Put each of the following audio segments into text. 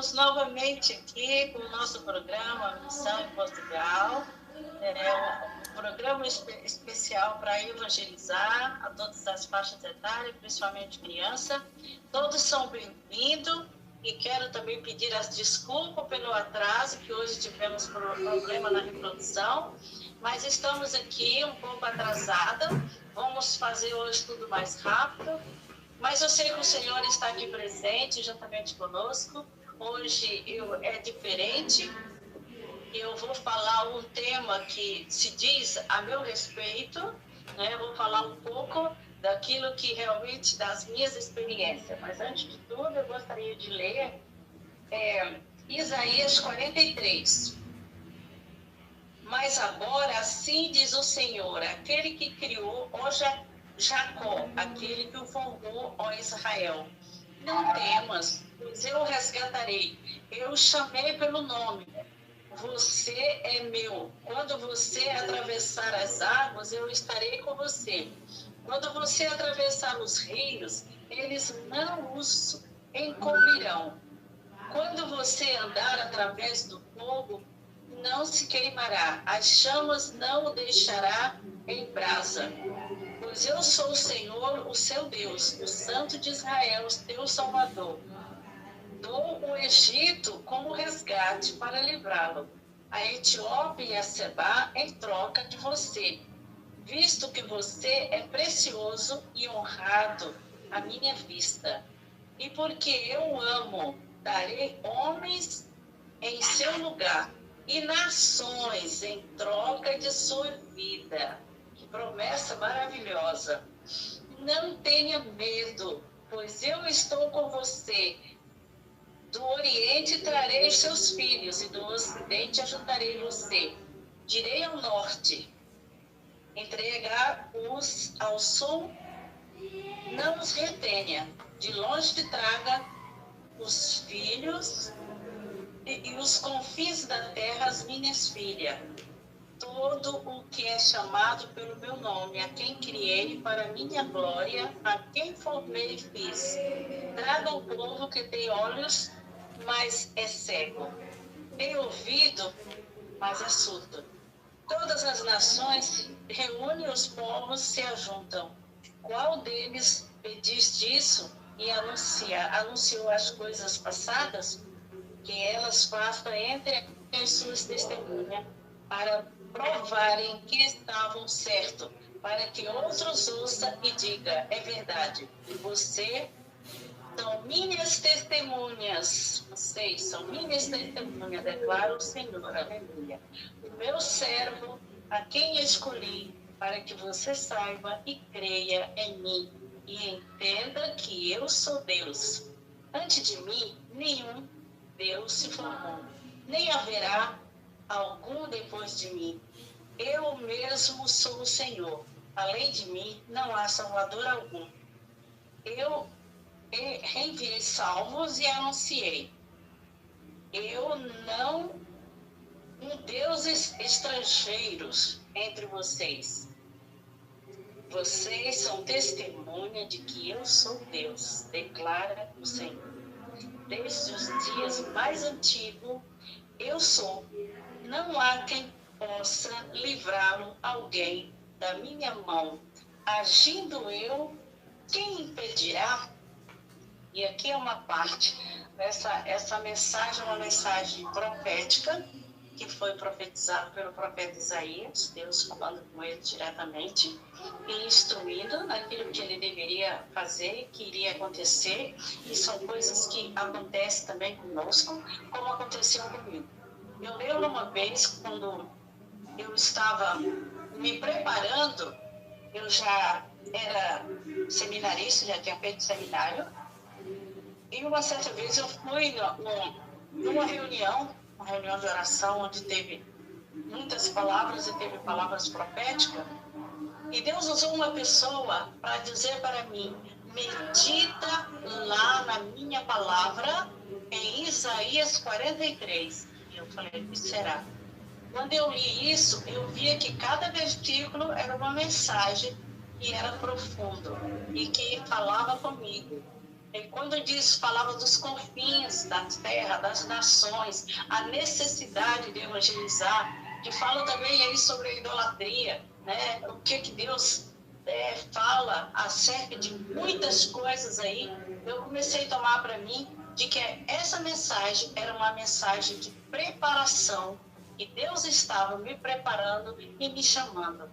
Estamos novamente aqui com o nosso programa Missão em Portugal. Um programa especial para evangelizar a todas as faixas etárias, principalmente criança. Todos são bem-vindos e quero também pedir as desculpas pelo atraso, que hoje tivemos problema na reprodução, mas estamos aqui um pouco atrasada. Vamos fazer hoje tudo mais rápido. Mas eu sei que o Senhor está aqui presente, juntamente conosco. Hoje é diferente. Eu vou falar um tema que se diz a meu respeito, né? Eu vou falar um pouco daquilo que realmente, das minhas experiências. Mas antes de tudo, eu gostaria de ler Isaías 43. Mas agora, assim diz o Senhor, aquele que criou Jacó, aquele que o formou, ó Israel. Não temas, pois eu o resgatarei. Eu o chamei pelo nome. Você é meu. Quando você atravessar as águas, eu estarei com você. Quando você atravessar os rios, eles não os encobrirão. Quando você andar através do fogo, não se queimará. As chamas não o deixará em brasa. Pois eu sou o Senhor, o seu Deus, o Santo de Israel, teu Salvador. Dou o Egito como resgate para livrá-lo, a Etiópia e a Sebá em troca de você, visto que você é precioso e honrado à minha vista. E porque eu o amo, darei homens em seu lugar e nações em troca de sua vida. Que promessa maravilhosa. Não tenha medo, pois eu estou com você. Do Oriente trarei os seus filhos, e do Ocidente ajuntarei você. Direi ao Norte, entregar-os ao Sul, não os retenha. De longe te traga os filhos e os confins da terra as minhas filhas. Todo o que é chamado pelo meu nome, a quem criei para minha glória, a quem formei e fiz. Traga o povo que tem olhos, mas é cego. Tem ouvido, mas é surdo. Todas as nações reúnem os povos, se ajuntam. Qual deles pediste isso e anunciou as coisas passadas? Que elas façam entre as suas testemunhas, para provarem que estavam certos, para que outros ouçam e digam, é verdade. Você são minhas testemunhas, vocês são minhas testemunhas, declara o Senhor, aleluia. O meu servo, a quem escolhi, para que você saiba e creia em mim, e entenda que eu sou Deus. Antes de mim, nenhum Deus se formou, nem haverá algum depois de mim. Eu mesmo sou o Senhor. Além de mim, não há salvador algum. Eu enviei salmos e anunciei. Eu não deuses estrangeiros entre vocês. Vocês são testemunha de que eu sou Deus, declara o Senhor. Desde os dias mais antigos, eu sou. Não há quem possa livrá-lo alguém da minha mão. Agindo eu, quem impedirá? E aqui é uma parte, essa mensagem é uma mensagem profética, que foi profetizada pelo profeta Isaías, Deus falando com ele diretamente, e instruindo naquilo que ele deveria fazer, que iria acontecer, e são coisas que acontecem também conosco, como aconteceu comigo. Eu lembro uma vez, quando eu estava me preparando, eu já era seminarista, já tinha feito seminário, e uma certa vez eu fui numa reunião, uma reunião de oração, onde teve muitas palavras e teve palavras proféticas, e Deus usou uma pessoa para dizer para mim, medita lá na minha palavra, em Isaías 43. E eu falei, o que será? Quando eu li isso, eu via que cada versículo era uma mensagem que era profundo e que falava comigo. E quando falava dos confins da terra, das nações, a necessidade de evangelizar, que fala também aí sobre a idolatria, né? O que Deus fala acerca de muitas coisas aí, eu comecei a tomar para mim de que essa mensagem era uma mensagem de preparação, que Deus estava me preparando e me chamando.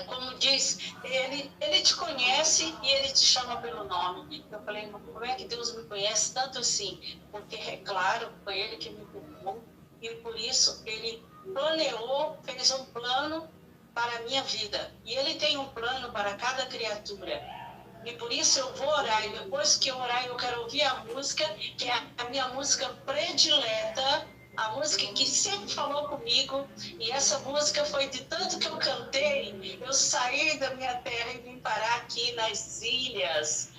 Como diz, ele te conhece e ele te chama pelo nome. Eu falei, como é que Deus me conhece tanto assim? Porque, é claro, foi ele que me formou e por isso ele planeou, fez um plano para a minha vida. E ele tem um plano para cada criatura. E por isso eu vou orar. E depois que eu orar, eu quero ouvir a música, que é a minha música predileta, a música que sempre falou comigo. E essa música foi de tanto que eu cantei, eu saí da minha terra e vim parar aqui nas ilhas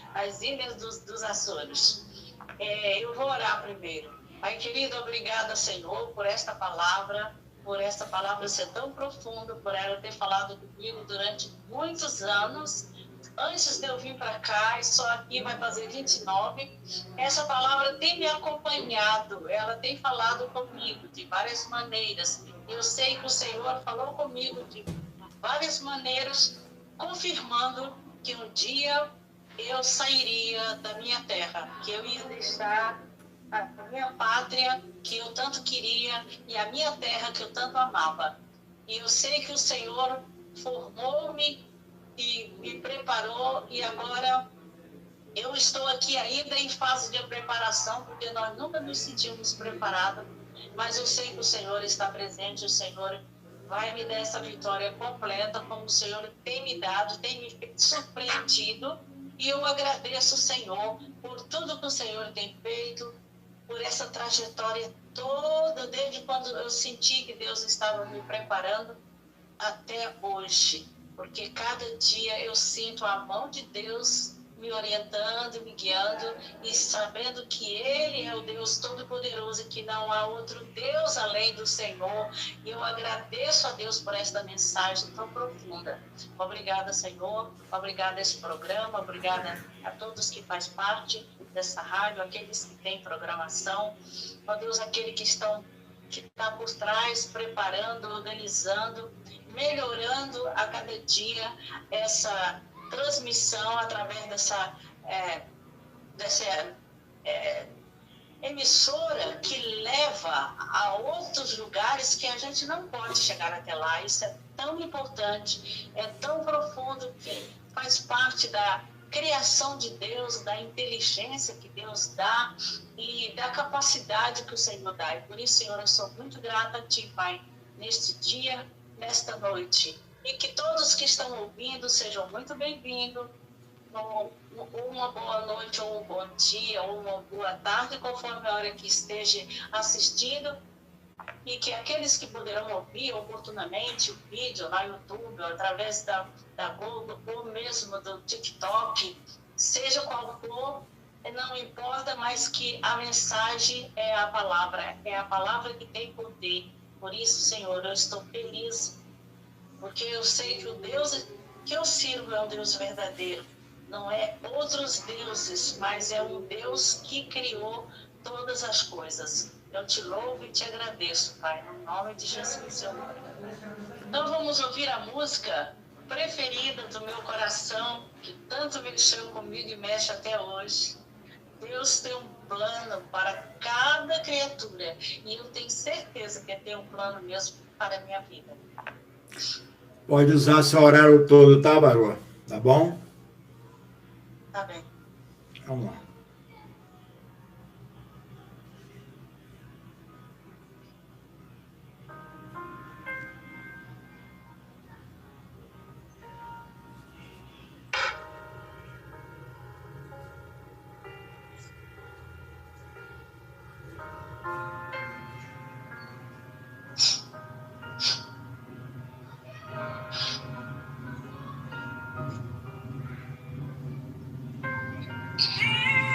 dos Açores. Eu vou orar primeiro. Pai querido, obrigada, Senhor, por esta palavra ser tão profunda, por ela ter falado comigo durante muitos anos. Antes de eu vir para cá, e só aqui vai fazer 29, essa palavra tem me acompanhado, ela tem falado comigo de várias maneiras. Eu sei que o Senhor falou comigo de várias maneiras, confirmando que um dia eu sairia da minha terra, que eu ia deixar a minha pátria, que eu tanto queria, e a minha terra, que eu tanto amava. E eu sei que o Senhor formou-me e me preparou, e agora eu estou aqui ainda em fase de preparação, porque nós nunca nos sentimos preparados, mas eu sei que o Senhor está presente, o Senhor vai me dar essa vitória completa, como o Senhor tem me dado, tem me surpreendido, e eu agradeço o Senhor por tudo que o Senhor tem feito, por essa trajetória toda, desde quando eu senti que Deus estava me preparando até hoje. Porque cada dia eu sinto a mão de Deus me orientando, me guiando e sabendo que Ele é o Deus Todo-Poderoso e que não há outro Deus além do Senhor. E eu agradeço a Deus por esta mensagem tão profunda. Obrigada, Senhor. Obrigada a esse programa. Obrigada a todos que fazem parte dessa rádio, aqueles que têm programação. Ó Deus, aqueles que está por trás, preparando, organizando, melhorando a cada dia essa transmissão através dessa emissora que leva a outros lugares que a gente não pode chegar até lá. Isso é tão importante, é tão profundo, que faz parte da criação de Deus, da inteligência que Deus dá e da capacidade que o Senhor dá. E por isso, Senhor, eu sou muito grata a Ti, Pai, neste dia, nesta noite. E que todos que estão ouvindo sejam muito bem-vindos. Uma boa noite, ou um bom dia, ou uma boa tarde, conforme a hora que esteja assistindo. E que aqueles que poderão ouvir oportunamente o vídeo no YouTube, ou através da Google, ou mesmo do TikTok, seja qual for, não importa, mas que a mensagem é a palavra que tem poder. Por isso, Senhor, eu estou feliz, porque eu sei que o Deus que eu sirvo é um Deus verdadeiro. Não é outros deuses, mas é um Deus que criou todas as coisas. Eu te louvo e te agradeço, Pai, no nome de Jesus, seu nome. Então vamos ouvir a música preferida do meu coração, que tanto mexeu comigo e mexe até hoje. Deus tem um plano para cada criatura, e eu tenho certeza que tem um plano mesmo para a minha vida. Pode usar seu horário todo, tá, Barô? Tá bom? Tá bem. Vamos lá. Yeah.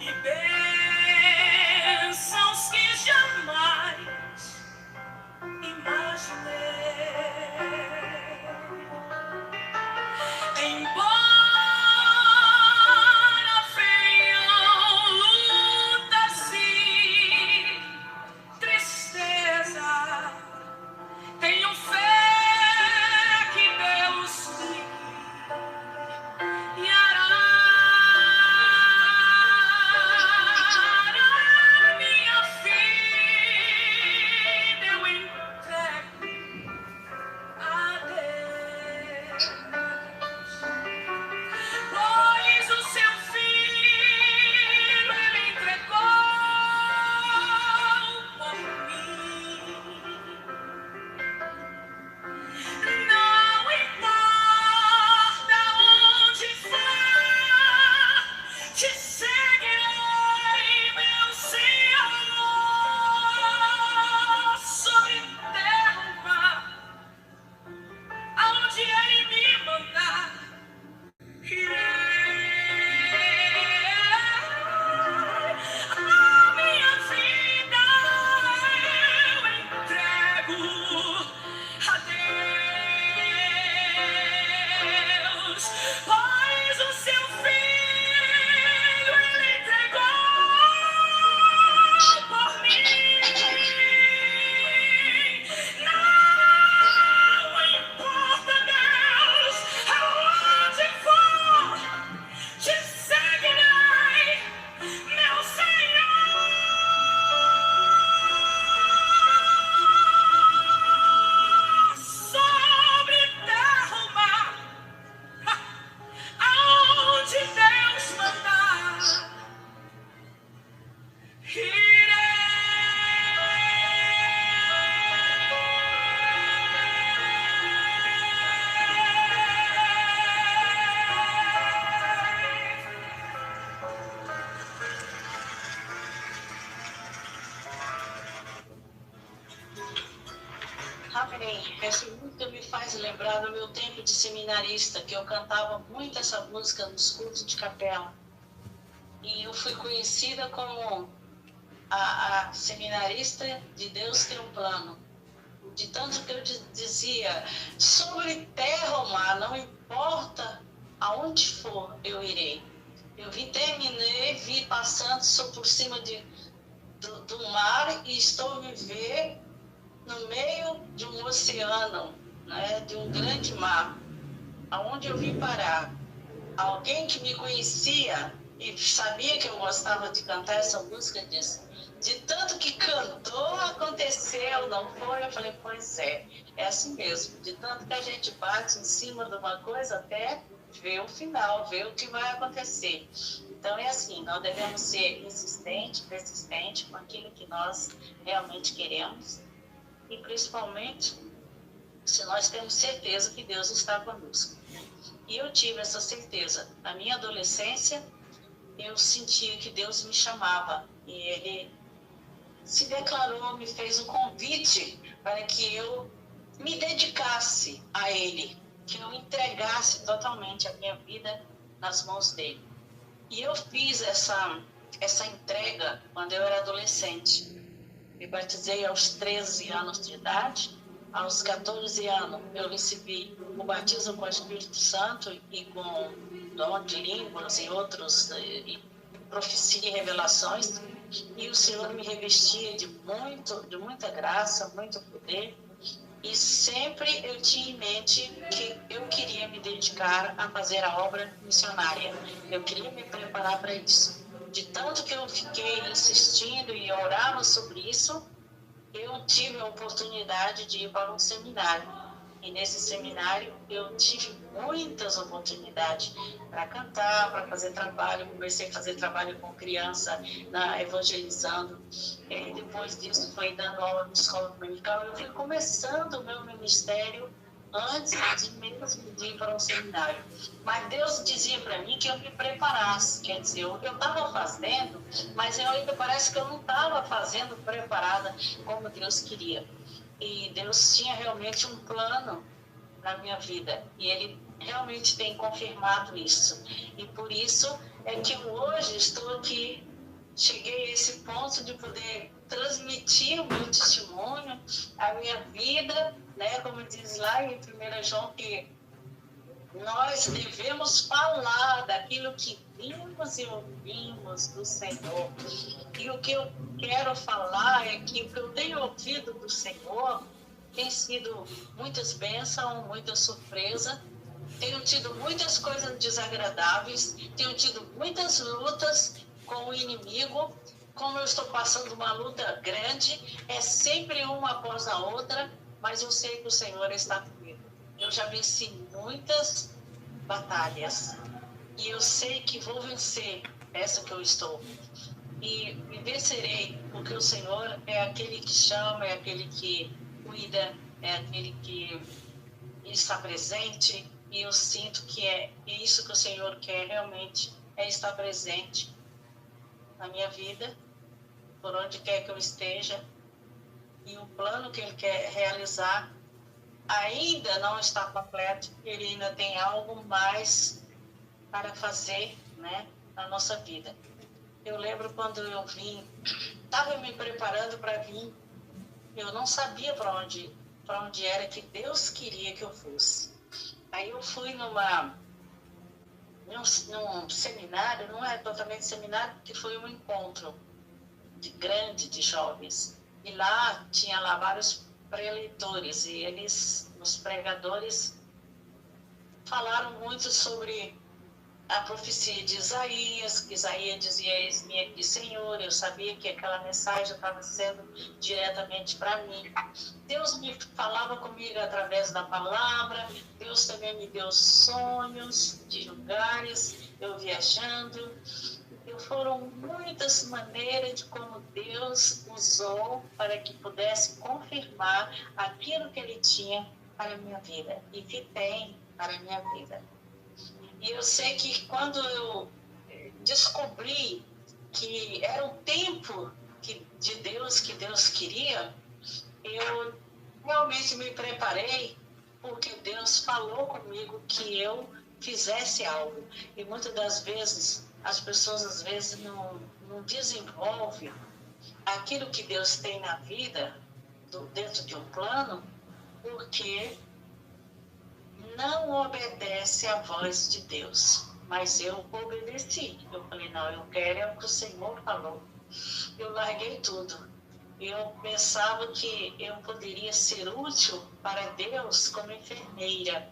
e bênçãos que jamais imaginei. Embora venham lutas e tristeza, tenho fé que Deus me guiará. Minha vida eu entrego a Deus, pois o seu filho ele entregou por mim. Não importa onde for, te seguirei, meu Senhor, sobre terra ou mar, aonde Ele me mandar, irei. A minha vida eu entrego a Deus, pois o seu filho ele entregou por mim. Não importa, Deus, aonde for, te seguirei, meu Senhor, sobre terra ou mar, aonde Deus mandar, Amém. Essa música me faz lembrar do meu tempo de seminarista, que eu cantava muito essa música nos cultos de capela. E eu fui conhecida como a seminarista de Deus tem um plano. De tanto que eu dizia, sobre terra ou mar, não importa aonde for, eu irei. Eu vi passando, sou por cima do mar e estou a viver no meio de um oceano, né, de um grande mar, aonde eu vim parar. Alguém que me conhecia e sabia que eu gostava de cantar essa música disse, de tanto que cantou, aconteceu, não foi? Eu falei, pois é assim mesmo. De tanto que a gente bate em cima de uma coisa até ver o final, ver o que vai acontecer. Então é assim, nós devemos ser insistentes, persistentes com aquilo que nós realmente queremos. E principalmente, se nós temos certeza que Deus está conosco. E eu tive essa certeza. Na minha adolescência, eu sentia que Deus me chamava. E Ele se declarou, me fez um convite para que eu me dedicasse a Ele. Que eu entregasse totalmente a minha vida nas mãos dEle. E eu fiz essa entrega quando eu era adolescente. Me batizei aos 13 anos de idade. Aos 14 anos, eu recebi o batismo com o Espírito Santo e com dom de línguas e outros, e profecia e revelações. E o Senhor me revestia de muita graça, muito poder. E sempre eu tinha em mente que eu queria me dedicar a fazer a obra missionária. Eu queria me preparar para isso. De tanto que eu fiquei insistindo e orava sobre isso, eu tive a oportunidade de ir para um seminário. E nesse seminário eu tive muitas oportunidades para cantar, para fazer trabalho. Comecei a fazer trabalho com criança, evangelizando. Depois disso, foi dando aula na escola dominical. Eu fui começando o meu ministério antes de mesmo de ir para um seminário. Mas Deus dizia para mim que eu me preparasse. Quer dizer, eu estava fazendo, mas eu ainda parece que eu não estava fazendo preparada como Deus queria. E Deus tinha realmente um plano na minha vida. E Ele realmente tem confirmado isso. E por isso é que hoje estou aqui cheguei a esse ponto de poder transmitir o meu testemunho, a minha vida, né? Como diz lá em 1 João, que nós devemos falar daquilo que vimos e ouvimos do Senhor. E o que eu quero falar é que o que eu tenho ouvido do Senhor tem sido muitas bênçãos, muita surpresa. Tenho tido muitas coisas desagradáveis, tenho tido muitas lutas com o inimigo. Como eu estou passando uma luta grande, é sempre uma após a outra, mas eu sei que o Senhor está comigo. Eu já venci muitas batalhas e eu sei que vou vencer essa que eu estou. E vencerei, porque o Senhor é aquele que chama, é aquele que cuida, é aquele que está presente. E eu sinto que é isso que o Senhor quer realmente, é estar presente na minha vida, por onde quer que eu esteja. E o plano que Ele quer realizar ainda não está completo, Ele ainda tem algo mais para fazer, né, na nossa vida. Eu lembro quando eu vim, estava me preparando para vir, eu não sabia para onde era que Deus queria que eu fosse. Aí eu fui num seminário, não é totalmente seminário, porque foi um encontro grande de jovens. E lá tinha lá vários preleitores e eles, os pregadores, falaram muito sobre a profecia de Isaías, que Isaías dizia: eis-me aqui, Senhor. Eu sabia que aquela mensagem estava sendo diretamente para mim. Deus me falava comigo através da palavra, Deus também me deu sonhos de lugares, eu viajando. E foram muitas maneiras de como Deus usou para que pudesse confirmar aquilo que Ele tinha para a minha vida e que tem para a minha vida. E eu sei que quando eu descobri que era o tempo de Deus, que Deus queria, eu realmente me preparei, porque Deus falou comigo que eu fizesse algo. E muitas das vezes, as pessoas às vezes não desenvolvem aquilo que Deus tem na vida, dentro de um plano, porque não obedece à voz de Deus. Mas eu obedeci. Eu falei: não, eu quero é o que o Senhor falou. Eu larguei tudo. Eu pensava que eu poderia ser útil para Deus como enfermeira.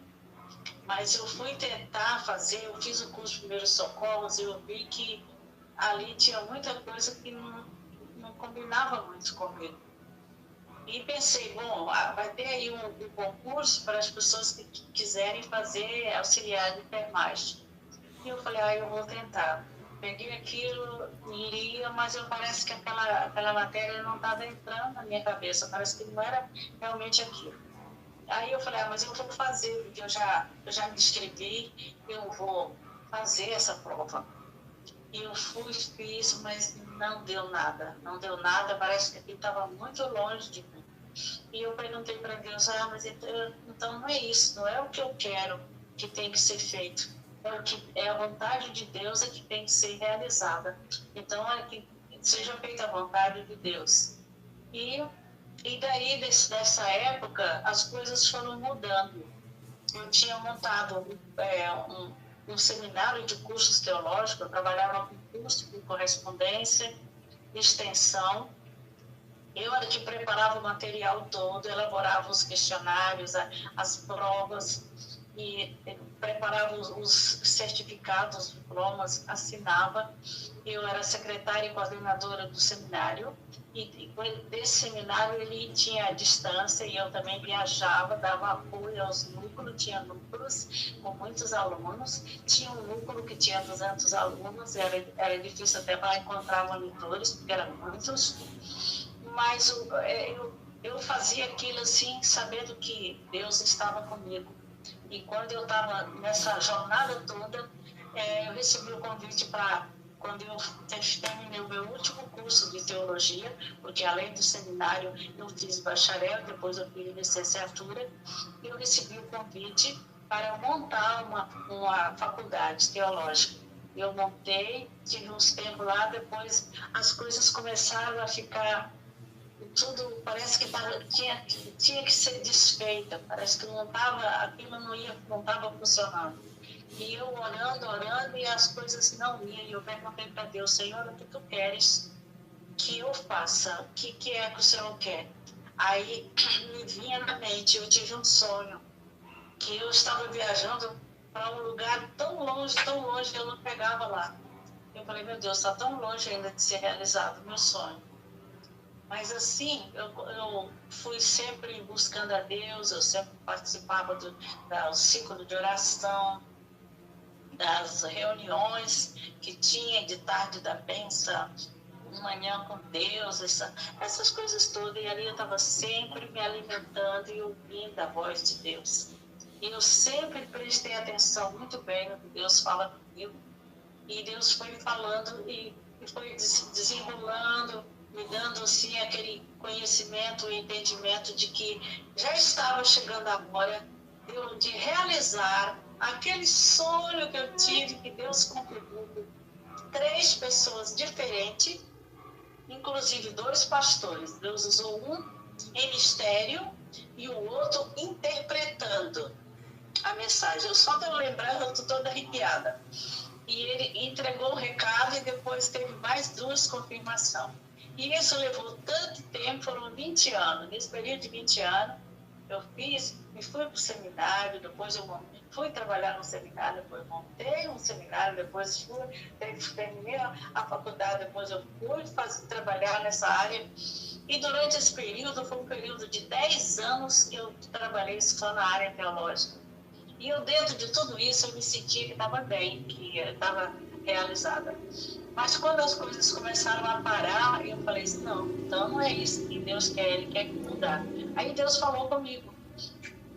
Mas eu fui tentar fazer, eu fiz o curso de primeiros socorros e eu vi que ali tinha muita coisa que não combinava muito comigo. E pensei: bom, vai ter aí um concurso para as pessoas que quiserem fazer auxiliar de enfermagem. E eu falei: eu vou tentar. Peguei aquilo, lia, mas parece que aquela matéria não estava entrando na minha cabeça, parece que não era realmente aquilo. Aí eu falei: mas eu vou fazer, porque eu já me inscrevi, eu vou fazer essa prova. E eu fiz, mas não deu nada, parece que aquilo estava muito longe de mim. E eu perguntei para Deus: mas então não é isso, não é o que eu quero que tem que ser feito. É a vontade de Deus que tem que ser realizada. Então é que seja feita a vontade de Deus. E daí, dessa época, as coisas foram mudando. Eu tinha montado um seminário de cursos teológicos, eu trabalhava com curso, com correspondência, extensão. Eu era que preparava o material todo, elaborava os questionários, as provas, e preparava os certificados, os diplomas, assinava. Eu era secretária e coordenadora do seminário, e desse seminário ele tinha a distância, e eu também viajava, dava apoio aos núcleos. Tinha núcleos com muitos alunos, tinha um núcleo que tinha 200 alunos, era difícil até para encontrar monitores, porque eram muitos. Mas eu fazia aquilo assim, sabendo que Deus estava comigo. E quando eu estava nessa jornada toda, eu recebi o convite para, quando eu terminei o meu último curso de teologia, porque além do seminário eu fiz bacharel, depois eu fiz licenciatura, eu recebi o convite para montar uma faculdade teológica. eu montei, tive uns tempos lá, depois as coisas começaram a ficar, tudo parece que tinha que ser desfeita, parece que não estava, aquilo não estava funcionando. E eu orando, e as coisas não iam, e eu perguntei para Deus, Senhor, o que tu queres que eu faça? O que é que o Senhor quer? Aí me vinha na mente, eu tive um sonho, que eu estava viajando para um lugar tão longe, eu não pegava lá. Eu falei, meu Deus, está tão longe ainda de ser realizado o meu sonho. Mas assim, eu fui sempre buscando a Deus, eu sempre participava do ciclo de oração, das reuniões que tinha de tarde da bênção, manhã com Deus, essas coisas todas. E ali eu estava sempre me alimentando e ouvindo a voz de Deus. E eu sempre prestei atenção muito bem no que Deus fala comigo. E Deus foi falando e foi desenrolando, me dando assim aquele conhecimento e entendimento de que já estava chegando a hora de realizar aquele sonho que eu tive, que Deus cumpriu. 3 pessoas diferentes, inclusive 2 pastores. Deus usou um em mistério e o outro interpretando a mensagem. Só de eu lembrar, eu estou toda arrepiada. E ele entregou o recado e depois teve mais 2 confirmações. E isso levou tanto tempo, foram 20 anos. Nesse período de 20 anos, eu fui para o seminário, depois eu fui trabalhar no seminário, depois montei um seminário, depois terminei a faculdade, depois eu fui trabalhar nessa área. E durante esse período, foi um período de 10 anos que eu trabalhei só na área teológica. E eu, dentro de tudo isso, eu me sentia que estava bem, que estava realizada. Mas quando as coisas começaram a parar, eu falei assim, não, então não é isso que Deus quer, Ele quer mudar. Aí Deus falou comigo,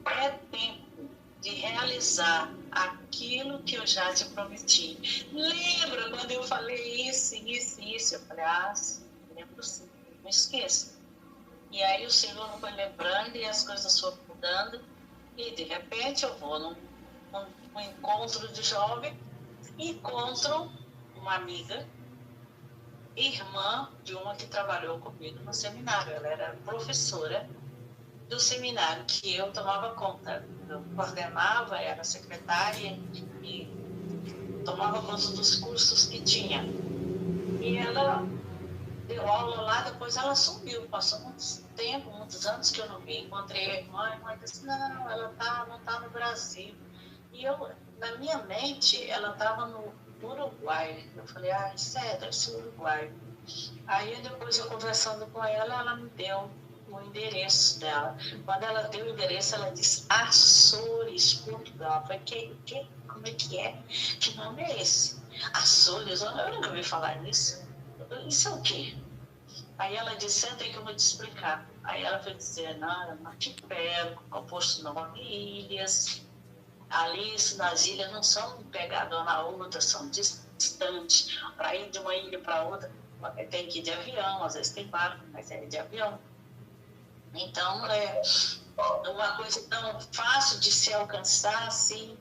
é tempo de realizar aquilo que eu já te prometi. Lembra quando eu falei isso? Eu falei, lembro sim, não esqueça. E aí o Senhor não foi lembrando e as coisas foram mudando. E de repente eu vou num encontro de jovem, encontro uma amiga, irmã de uma que trabalhou comigo no seminário. Ela era professora do seminário que eu tomava conta. Eu coordenava, era secretária e tomava conta dos cursos que tinha. E ela deu aula lá, depois ela sumiu, passou muitos anos que eu não vi. Encontrei a irmã disse, não, ela não está no Brasil. E eu, na minha mente, ela estava no Uruguai. Eu falei, sério, deve ser Uruguai. Aí depois eu conversando com ela, ela me deu o endereço dela. Quando ela deu o endereço, ela disse Açores, Portugal. Eu falei, como é que é? Que nome é esse? Açores, eu nunca ouvi falar nisso. Isso é o quê? Aí ela disse, senta aí que eu vou te explicar. Aí ela foi dizer, não, é um arquipélago, composto de 9 ilhas. Ali, nas ilhas não são pegadas uma na outra, são distantes. Para ir de uma ilha para outra, tem que ir de avião, às vezes tem barco, mas é de avião. Então, é uma coisa tão fácil de se alcançar, assim,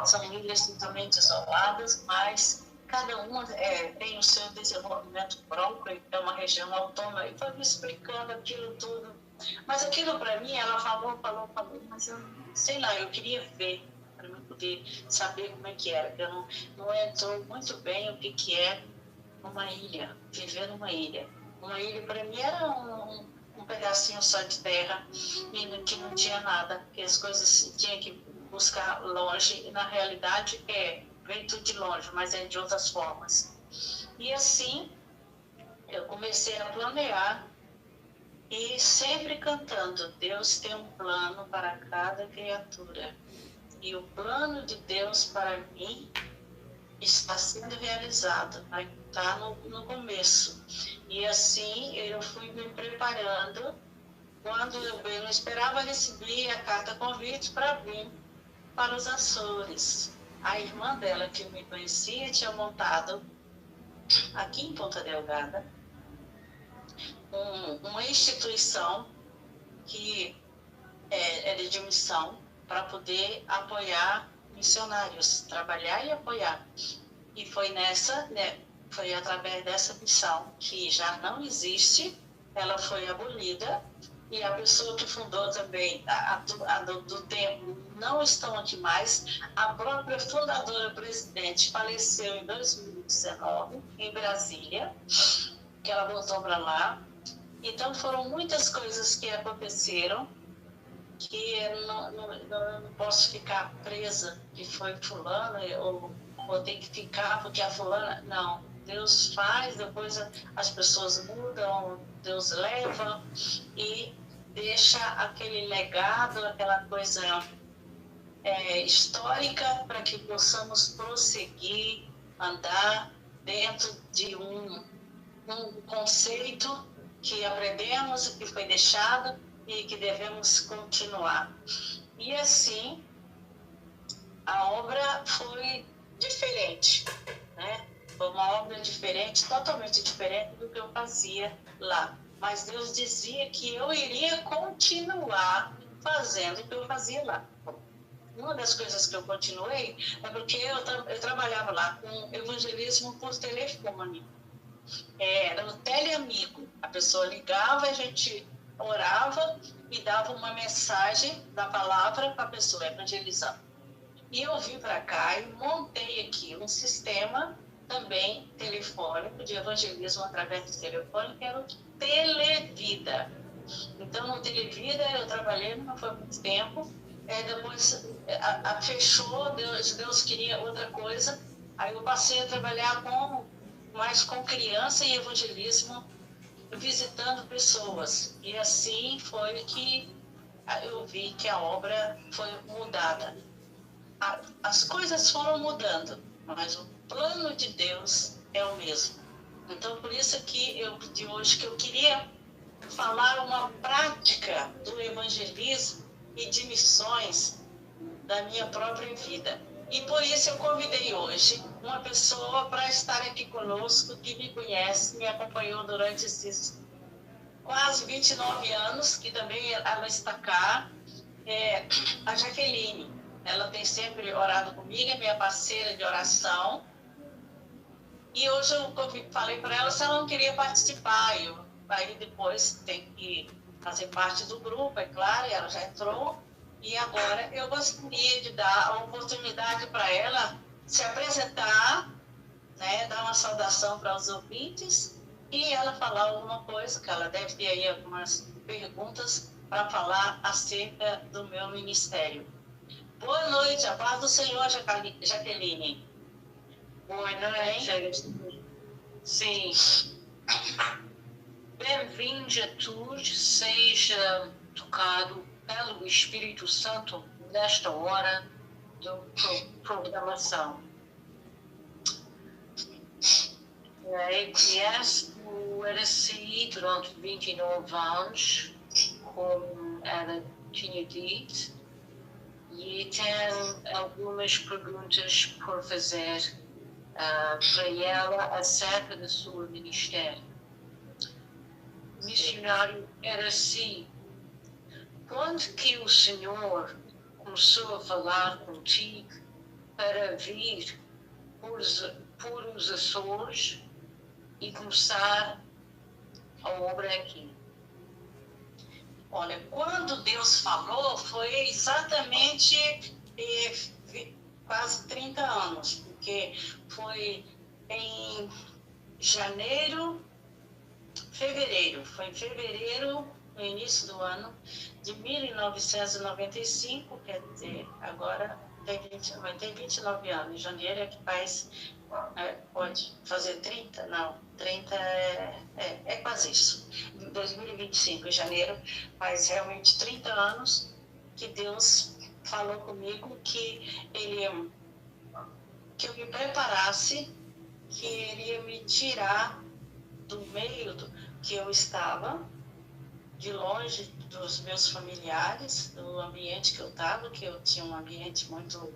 são ilhas totalmente isoladas, mas cada uma tem o seu desenvolvimento próprio, é uma região autônoma, e foi me explicando aquilo tudo. Mas aquilo para mim, ela falou, mas eu, sei lá, eu queria ver, para mim poder saber como é que era, porque eu não entrou muito bem o que é uma ilha, viver numa ilha. Uma ilha para mim era um pedacinho só de terra e que não tinha nada, que as coisas tinha que buscar longe, e na realidade vem tudo de longe, mas é de outras formas. E assim, eu comecei a planear e sempre cantando, Deus tem um plano para cada criatura. E o plano de Deus para mim está sendo realizado, está no começo. E assim eu fui me preparando. Quando eu não esperava receber a carta convite para vir para os Açores. A irmã dela, que me conhecia, tinha montado aqui em Ponta Delgada uma instituição que era de missão para poder apoiar missionários, trabalhar e apoiar. E foi foi através dessa missão, que já não existe, ela foi abolida, e a pessoa que fundou também, do tempo, não estão aqui mais. A própria fundadora presidente faleceu em 2019, em Brasília, que ela voltou para lá. Então foram muitas coisas que aconteceram, que eu não posso ficar presa, que foi fulano, ou tem que ficar porque a fulana... Não, Deus faz, depois as pessoas mudam, Deus leva e deixa aquele legado, aquela coisa histórica, para que possamos prosseguir, andar dentro de um conceito que aprendemos, que foi deixado e que devemos continuar. E assim, a obra foi diferente, né? Foi uma obra diferente, totalmente diferente do que eu fazia lá. Mas Deus dizia que eu iria continuar fazendo o que eu fazia lá. Uma das coisas que eu continuei é porque eu trabalhava lá com evangelismo por telefone. Era o teleamigo. A pessoa ligava, a gente orava e dava uma mensagem da palavra para a pessoa evangelizar. E eu vim para cá e montei aqui um sistema também telefônico, de evangelismo através do telefone, que era o Televida. Então, no Televida eu trabalhei, não foi muito tempo. Depois fechou, Deus queria outra coisa. Aí eu passei a trabalhar mais com criança e evangelismo, visitando pessoas. E assim foi que eu vi que a obra foi mudada. As coisas foram mudando, mas o plano de Deus é o mesmo. Então, por isso que de hoje que eu queria falar uma prática do evangelismo e de missões da minha própria vida. E por isso eu convidei hoje uma pessoa para estar aqui conosco, que me conhece, me acompanhou durante esses quase 29 anos, que também ela está cá, a Jaqueline. Ela tem sempre orado comigo, é minha parceira de oração. E hoje eu falei para ela se ela não queria participar. Aí depois tem que fazer parte do grupo, é claro, e ela já entrou. E agora eu gostaria de dar a oportunidade para ela se apresentar, né, dar uma saudação para os ouvintes e ela falar alguma coisa, que ela deve ter aí algumas perguntas para falar acerca do meu ministério. Boa noite, a paz do Senhor, Jaqueline. Boa noite. Sim. Bem-vindos a todos, seja tocado pelo Espírito Santo nesta hora da programação. Eu conheço o RSI durante 29 anos, como ela tinha dito, e tenho algumas perguntas por fazer para ela acerca do seu ministério. Missionário RSI, quando que o Senhor começou a falar contigo para vir por os Açores e começar a obra aqui? Olha, quando Deus falou, foi exatamente quase 30 anos, porque foi em fevereiro, no início do ano de 1995, quer dizer, agora vai ter 29 anos. Em janeiro é que faz, pode fazer 30? Não, 30 é quase isso. Em 2025, em janeiro, faz realmente 30 anos que Deus falou comigo que eu me preparasse, que Ele ia me tirar do meio que eu estava, de longe dos meus familiares, do ambiente que eu estava, que eu tinha um ambiente muito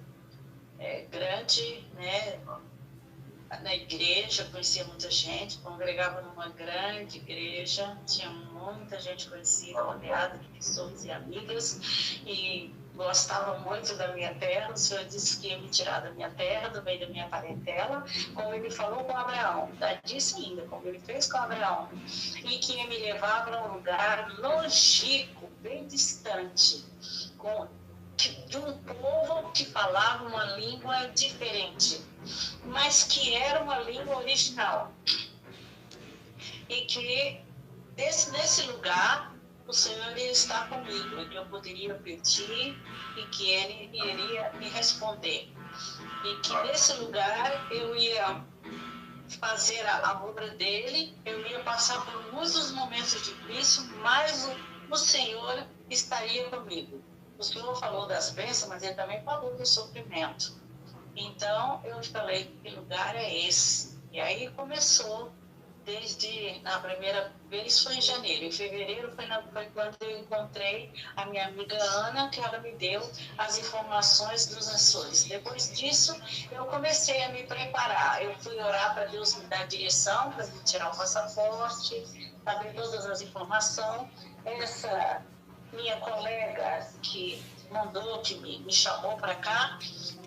grande, né? Na igreja, conhecia muita gente, congregava numa grande igreja, tinha muita gente conhecida, rodeada de pessoas e amigas, e gostava muito da minha terra. O Senhor disse que ia me tirar da minha terra, do meio da minha parentela, como Ele falou com Abraão, disse ainda, como Ele fez com Abraão, e que ia me levar para um lugar longínquo, bem distante, de um povo que falava uma língua diferente, mas que era uma língua original. E que nesse lugar o Senhor ia estar comigo, e que eu poderia pedir e que Ele iria me responder. E que nesse lugar eu ia fazer a obra dele, eu ia passar por muitos momentos difíceis, mas o Senhor estaria comigo. O Senhor falou das bênçãos, mas Ele também falou do sofrimento. Então eu falei, que lugar é esse? E aí começou. Desde a primeira vez foi em janeiro. Em fevereiro foi quando eu encontrei a minha amiga Ana, que ela me deu as informações dos Açores. Depois disso, eu comecei a me preparar. Eu fui orar para Deus me dar direção, para me tirar o passaporte, saber todas as informações. Essa minha colega que me chamou para cá,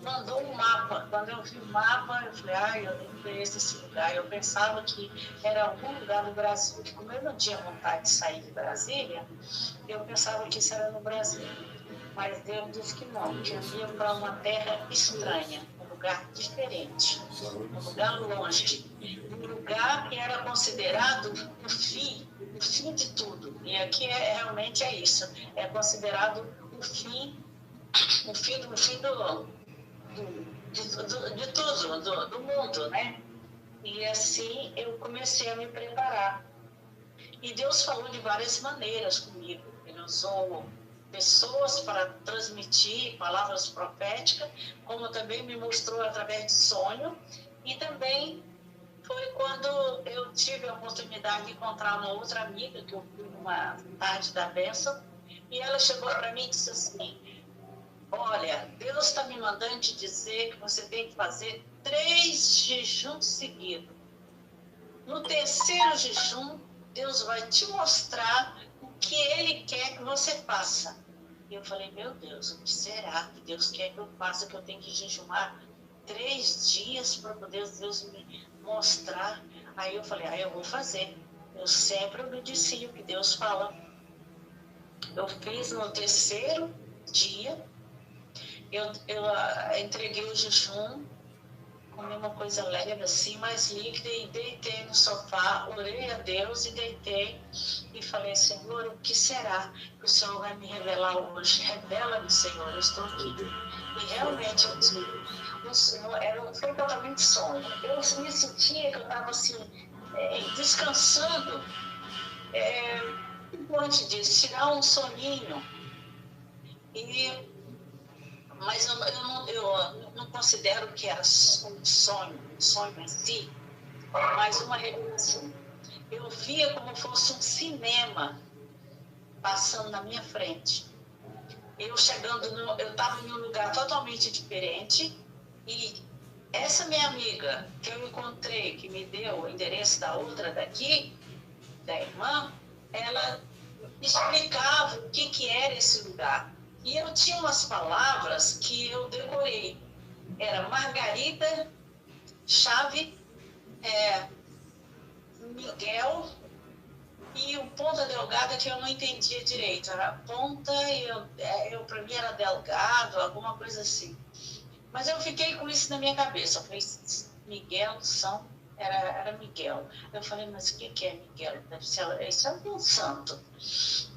mandou um mapa. Quando eu vi o mapa, eu falei, eu não conheço esse lugar. Eu pensava que era algum lugar no Brasil, porque como eu não tinha vontade de sair de Brasília, eu pensava que isso era no Brasil. Mas Deus disse que não, que eu ia para uma terra estranha, um lugar diferente, um lugar longe, um lugar que era considerado o fim de tudo. E aqui realmente é isso, é considerado o fim de tudo, do mundo, né? E assim eu comecei a me preparar. E Deus falou de várias maneiras comigo. Ele usou pessoas para transmitir palavras proféticas, como também me mostrou através de sonho. E também foi quando eu tive a oportunidade de encontrar uma outra amiga, que eu fui numa tarde da bênção, e ela chegou para mim e disse assim, olha, Deus está me mandando te dizer que você tem que fazer 3 jejuns seguidos. No terceiro jejum, Deus vai te mostrar o que Ele quer que você faça. E eu falei, meu Deus, o que será que Deus quer que eu faça? Que eu tenho que jejuar 3 dias para poder Deus me mostrar. Aí eu falei, eu vou fazer. Eu sempre obedeci o que Deus fala. Eu fiz no terceiro dia. Eu entreguei o jejum, comi uma coisa leve assim, mais líquida, e deitei no sofá, orei a Deus e deitei e falei, Senhor, o que será que o Senhor vai me revelar hoje? Revela-me, Senhor, eu estou aqui. E realmente eu tive. O Senhor foi totalmente sonho. Eu me sentia que eu estava assim, descansando, antes disso, tirar um soninho. Mas eu não considero que era um sonho em si, mas uma revelação. Eu via como fosse um cinema passando na minha frente. Eu estava em um lugar totalmente diferente, e essa minha amiga que eu encontrei, que me deu o endereço da outra daqui, da irmã, ela explicava o que era esse lugar. E eu tinha umas palavras que eu decorei. Era Margarida, Chave, Miguel e o Ponta Delgada, que eu não entendia direito. Era Ponta e para mim era Delgado, alguma coisa assim. Mas eu fiquei com isso na minha cabeça. Eu falei, Miguel era Miguel. Eu falei, mas o que é Miguel? Deve ser, isso é um santo.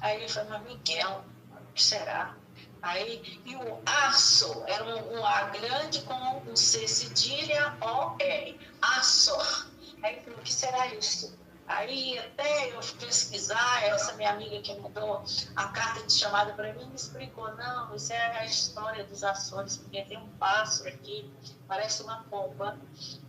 Aí ele falou, mas Miguel, o que será? Aí, e o Aço era um A grande com um C cedilha O-R, Açor. Aí eu falei, o que será isso? Aí até eu pesquisar, essa minha amiga que mandou a carta de chamada para mim me explicou, não, isso é a história dos Açores, porque tem um pássaro aqui, parece uma pomba,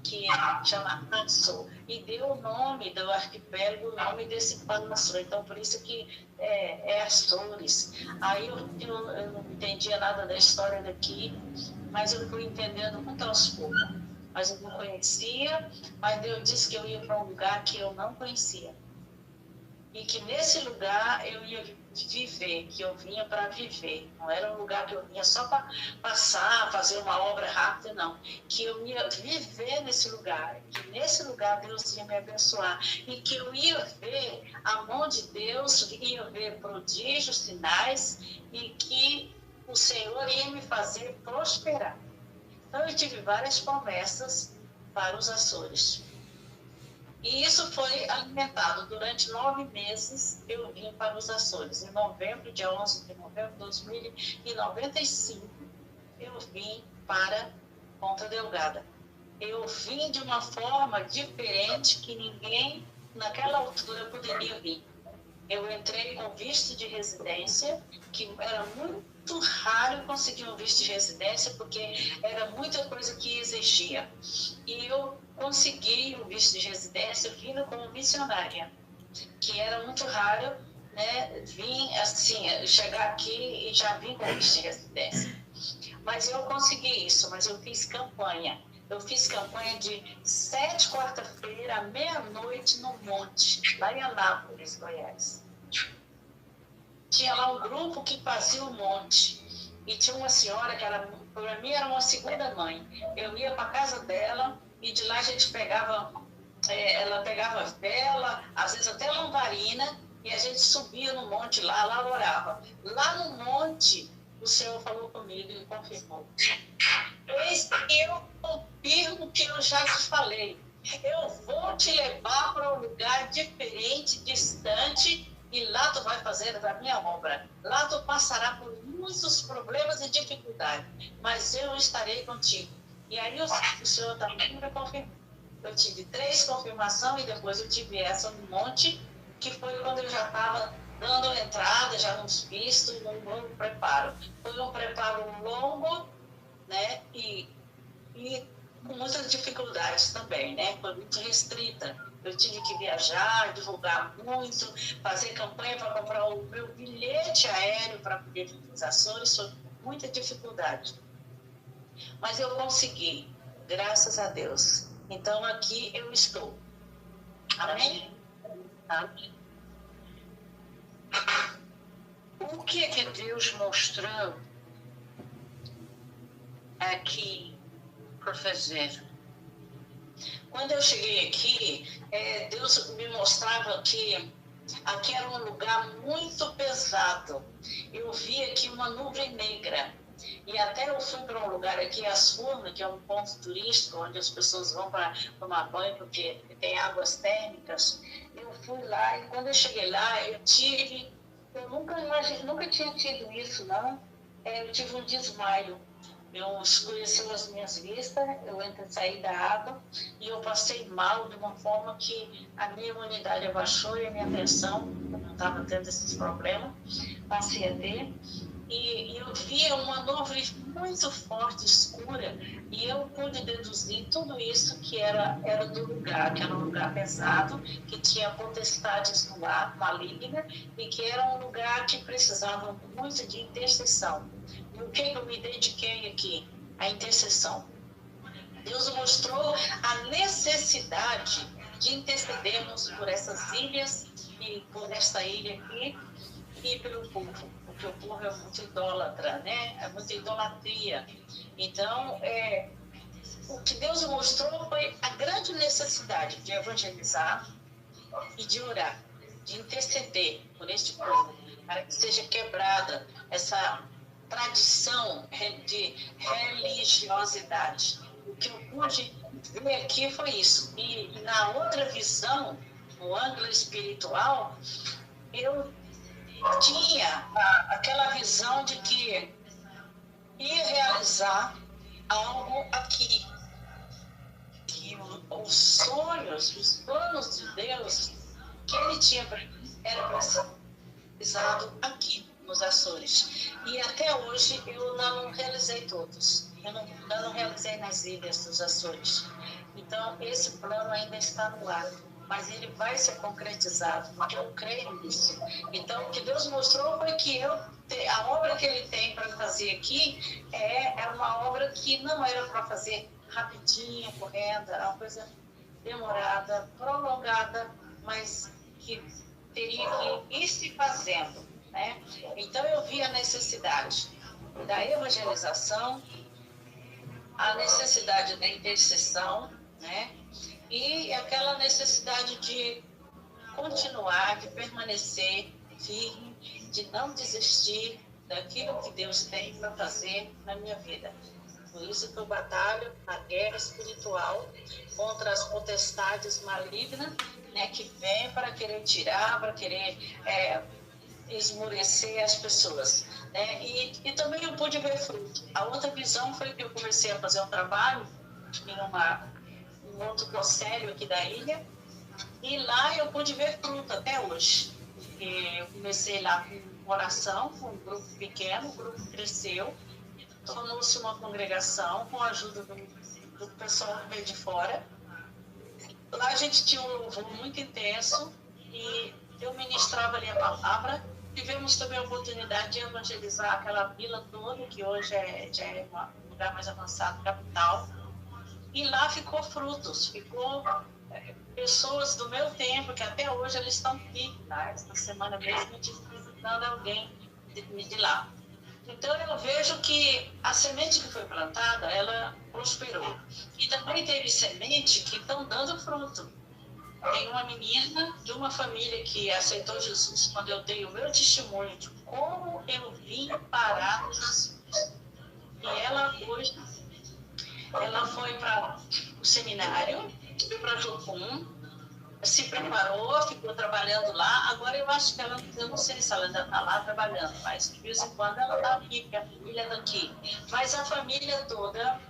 que chama Açor, e deu o nome do arquipélago, o nome desse pássaro, então por isso que é Açores. Aí eu não entendia nada da história daqui, mas eu fui entendendo muito aos poucos. Mas eu não conhecia, mas Deus disse que eu ia para um lugar que eu não conhecia. e que nesse lugar eu ia viver, que eu vinha para viver. Não era um lugar que eu vinha só para passar, fazer uma obra rápida, não. Que eu ia viver nesse lugar, que nesse lugar Deus ia me abençoar e que eu ia ver a mão de Deus, ia ver prodígios, sinais e que o Senhor ia me fazer prosperar. Então eu tive várias promessas para os Açores. E isso foi alimentado durante 9 meses. Eu vim para os Açores. Em novembro, dia 11 de novembro de 2095, eu vim para Ponta Delgada. Eu vim de uma forma diferente que ninguém naquela altura poderia vir. Eu entrei com visto de residência, que era muito raro conseguir um visto de residência, porque era muita coisa que exigia. E eu consegui um visto de residência vindo como missionária, que era muito raro, né? Vim assim, chegar aqui e já vim com visto de residência. Mas eu consegui isso, mas eu fiz campanha. Eu fiz campanha de 7 quarta-feira, à meia-noite, no monte, lá em Anápolis, Goiás. Tinha lá um grupo que fazia o monte. E tinha uma senhora que para mim era uma segunda mãe. Eu ia para a casa dela e de lá a gente pegava, ela pegava vela, às vezes até lamparina, e a gente subia no monte lá orava. Lá no monte, o Senhor falou comigo e confirmou. Eis que eu confirmo que eu já te falei. Eu vou te levar para um lugar diferente, distante, e lá tu vai fazer a minha obra. Lá tu passará por muitos problemas e dificuldades, mas eu estarei contigo. E aí o Senhor também me confirmou. Eu tive 3 confirmações e depois eu tive essa no monte, que foi quando eu já estava dando entrada, já nos vistos, num longo preparo. Foi um preparo longo, né? E com muitas dificuldades também, né? Foi muito restrita. Eu tive que viajar, divulgar muito, fazer campanha para comprar o meu bilhete aéreo para poder vir para os Açores, foi muita dificuldade. Mas eu consegui, graças a Deus. Então aqui eu estou. Amém? Amém. O que é que Deus mostrou aqui para fazer? Quando eu cheguei aqui, Deus me mostrava que aqui era um lugar muito pesado. Eu vi aqui uma nuvem negra. E até eu fui para um lugar aqui, As Furnas, que é um ponto turístico, onde as pessoas vão para tomar banho, porque tem águas térmicas. Eu fui lá e quando eu cheguei lá, eu nunca tinha tido isso, não. Eu tive um desmaio. Eu escureceu as minhas vistas, eu saí da água e eu passei mal de uma forma que a minha imunidade abaixou e a minha pressão, eu não estava tendo esses problemas, passei a ter. E eu via uma nuvem muito forte, escura, e eu pude deduzir tudo isso que era do lugar, que era um lugar pesado, que tinha potestades no ar, maligna, e que era um lugar que precisava muito de intercessão. E o que eu me dediquei aqui? A intercessão. Deus mostrou a necessidade de intercedermos por essas ilhas e por esta ilha aqui e pelo povo, porque o povo é muito idólatra, né? É muita idolatria. Então, o que Deus mostrou foi a grande necessidade de evangelizar e de orar, de interceder por este povo, para que seja quebrada essa tradição de religiosidade. O que eu pude ver aqui foi isso. E na outra visão, no ângulo espiritual, eu tinha aquela visão de que ia realizar algo aqui. Que os sonhos, os planos de Deus que ele tinha para mim era para ser realizado aqui nos Açores. E até hoje eu não realizei todos. Eu não realizei nas ilhas dos Açores. Então, esse plano ainda está no ar. Mas ele vai ser concretizado, porque eu creio nisso. Então, o que Deus mostrou foi que a obra que ele tem para fazer aqui é uma obra que não era para fazer rapidinho, correndo, era uma coisa demorada, prolongada, mas que teria que ir se fazendo, né? Então eu vi a necessidade da evangelização, a necessidade da intercessão, né? E aquela necessidade de continuar, de permanecer firme, de não desistir daquilo que Deus tem para fazer na minha vida. Por isso que eu batalho na guerra espiritual contra as potestades malignas, né, que vêm para querer tirar, para querer esmorecer as pessoas. Né? E também eu pude ver fruto. A outra visão foi que eu comecei a fazer um trabalho em um outro conselho aqui da ilha, e lá eu pude ver fruto até hoje. Porque eu comecei lá com oração, com um grupo pequeno, o grupo cresceu, tornou-se uma congregação com a ajuda do pessoal que veio de fora. Lá a gente tinha um louvor muito intenso e eu ministrava ali a palavra. Tivemos também a oportunidade de evangelizar aquela vila toda, que hoje já é um lugar mais avançado, capital. E lá ficou frutos, ficou pessoas do meu tempo, que até hoje eles estão aqui. Tá? Esta semana mesmo eu estive visitando alguém de lá. Então eu vejo que a semente que foi plantada, ela prosperou. E também teve semente que estão dando fruto. Tem uma menina de uma família que aceitou Jesus quando eu dei o meu testemunho de como eu vim parar no Jesus. E ela hoje, ela foi para o seminário, foi para Jocum, se preparou, ficou trabalhando lá. Agora eu acho que ela, eu não sei se ela ainda está lá trabalhando, mas de vez em quando ela está aqui, porque a família é daqui. Mas a família toda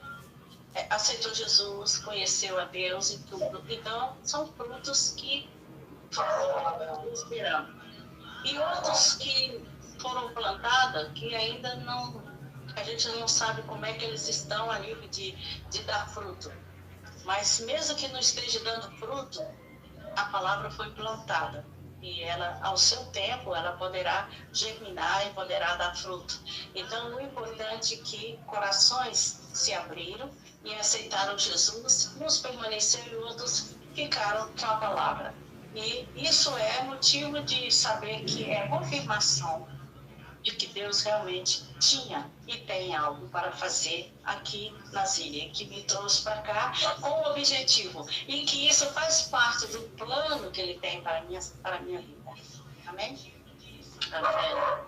aceitou Jesus, conheceu a Deus e tudo. Então, são frutos que foram esperando. E outros que foram plantados, que ainda não, a gente não sabe como é que eles estão a nível de dar fruto. Mas mesmo que não esteja dando fruto, a palavra foi plantada. E ela, ao seu tempo, ela poderá germinar e poderá dar fruto. Então, o importante é que corações se abriram e aceitaram Jesus, uns permaneceram e outros ficaram com a palavra. E isso é motivo de saber que é confirmação de que Deus realmente tinha e tem algo para fazer aqui nas ilhas, que me trouxe para cá com o objetivo, e que isso faz parte do plano que Ele tem para a minha vida. Amém? Amém.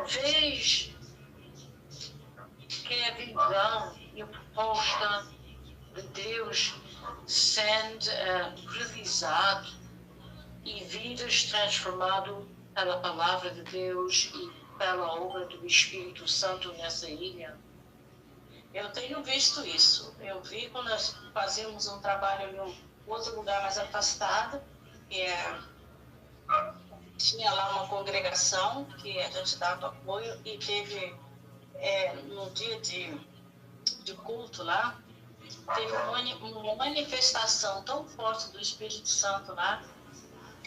Vejo que a visão e a proposta de Deus sendo realizado e vidas transformadas pela palavra de Deus e pela obra do Espírito Santo nessa ilha. Eu tenho visto isso. Eu vi quando nós fazíamos um trabalho em um outro lugar mais afastado, que tinha lá uma congregação que a gente dava apoio, e teve no dia de culto lá, teve uma manifestação tão forte do Espírito Santo lá,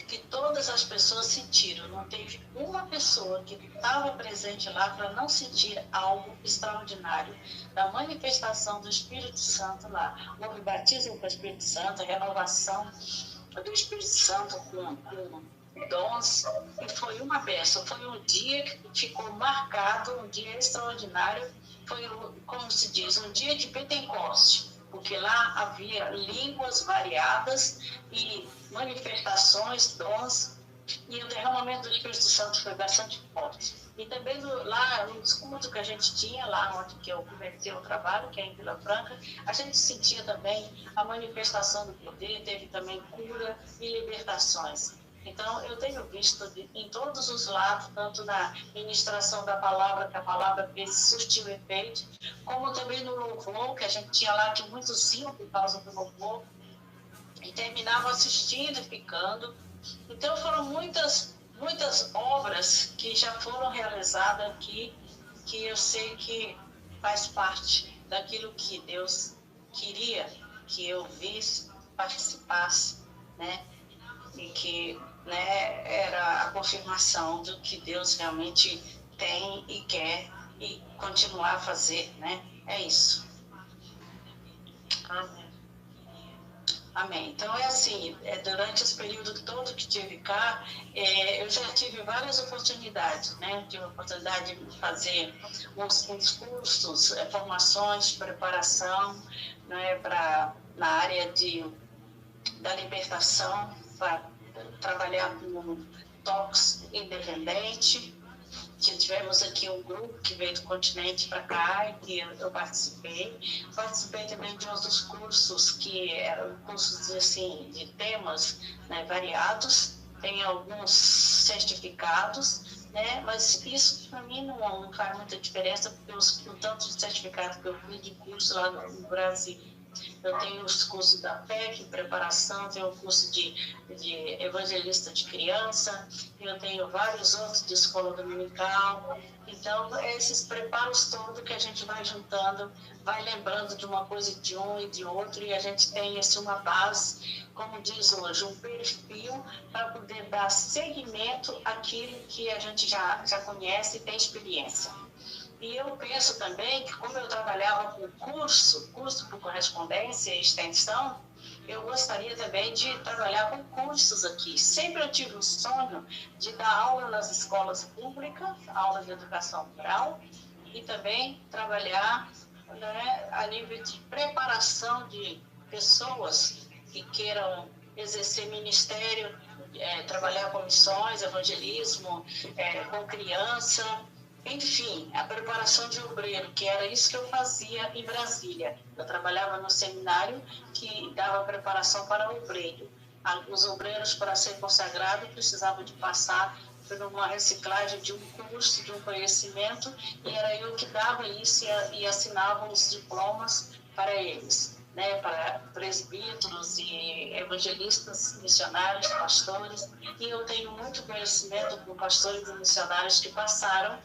que todas as pessoas sentiram. Não teve uma pessoa que estava presente lá para não sentir algo extraordinário da manifestação do Espírito Santo lá. Houve batismo com o Espírito Santo, renovação do Espírito Santo com dons, e foi uma bênção. Foi um dia que ficou marcado, um dia extraordinário. Foi, como se diz, um dia de Pentecoste, porque lá havia línguas variadas e manifestações, dons, e o derramamento do Espírito Santo foi bastante forte. E também lá nos cultos que a gente tinha, lá onde que eu comecei o trabalho, que é em Vila Franca, a gente sentia também a manifestação do poder, teve também cura e libertações. Então, eu tenho visto em todos os lados, tanto na ministração da palavra, que a palavra surtiu efeito, como também no louvor, que a gente tinha lá, que muitos iam por causa do louvor, e terminavam assistindo e ficando. Então, foram muitas obras que já foram realizadas aqui, que eu sei que faz parte daquilo que Deus queria que eu visse, participasse, né? E que era a confirmação do que Deus realmente tem e quer e continuar a fazer, né? É isso. Amém. Amém. Então, é assim, durante esse período todo que tive cá, eu já tive várias oportunidades, né? Tive a oportunidade de fazer uns cursos, formações, preparação, né? Na área da libertação, para trabalhar com toques independente. Tivemos aqui um grupo que veio do continente para cá e que eu participei. Participei também de outros cursos que eram cursos assim, de temas, né, variados. Tem alguns certificados, né, mas isso para mim não faz muita diferença, porque o tanto de certificado que eu fiz de curso lá no Brasil. Eu tenho os cursos da PEC, preparação, tenho o curso de evangelista de criança, eu tenho vários outros de escola dominical. Então, esses preparos todos que a gente vai juntando, vai lembrando de uma coisa de um e de outro, e a gente tem uma base, como diz hoje, um perfil para poder dar seguimento àquilo que a gente já conhece e tem experiência. E eu penso também que, como eu trabalhava com curso por correspondência e extensão, eu gostaria também de trabalhar com cursos aqui. Sempre eu tive o sonho de dar aula nas escolas públicas, aula de educação rural, e também trabalhar, né, a nível de preparação de pessoas que queiram exercer ministério, trabalhar com missões, evangelismo, com criança. Enfim, a preparação de obreiro, que era isso que eu fazia em Brasília. Eu trabalhava no seminário que dava preparação para obreiro. Os obreiros, para ser consagrados, precisavam de passar por uma reciclagem de um curso, de um conhecimento, e era eu que dava isso e assinava os diplomas para eles, né, para presbíteros e evangelistas, missionários, pastores. E eu tenho muito conhecimento com pastores e missionários que passaram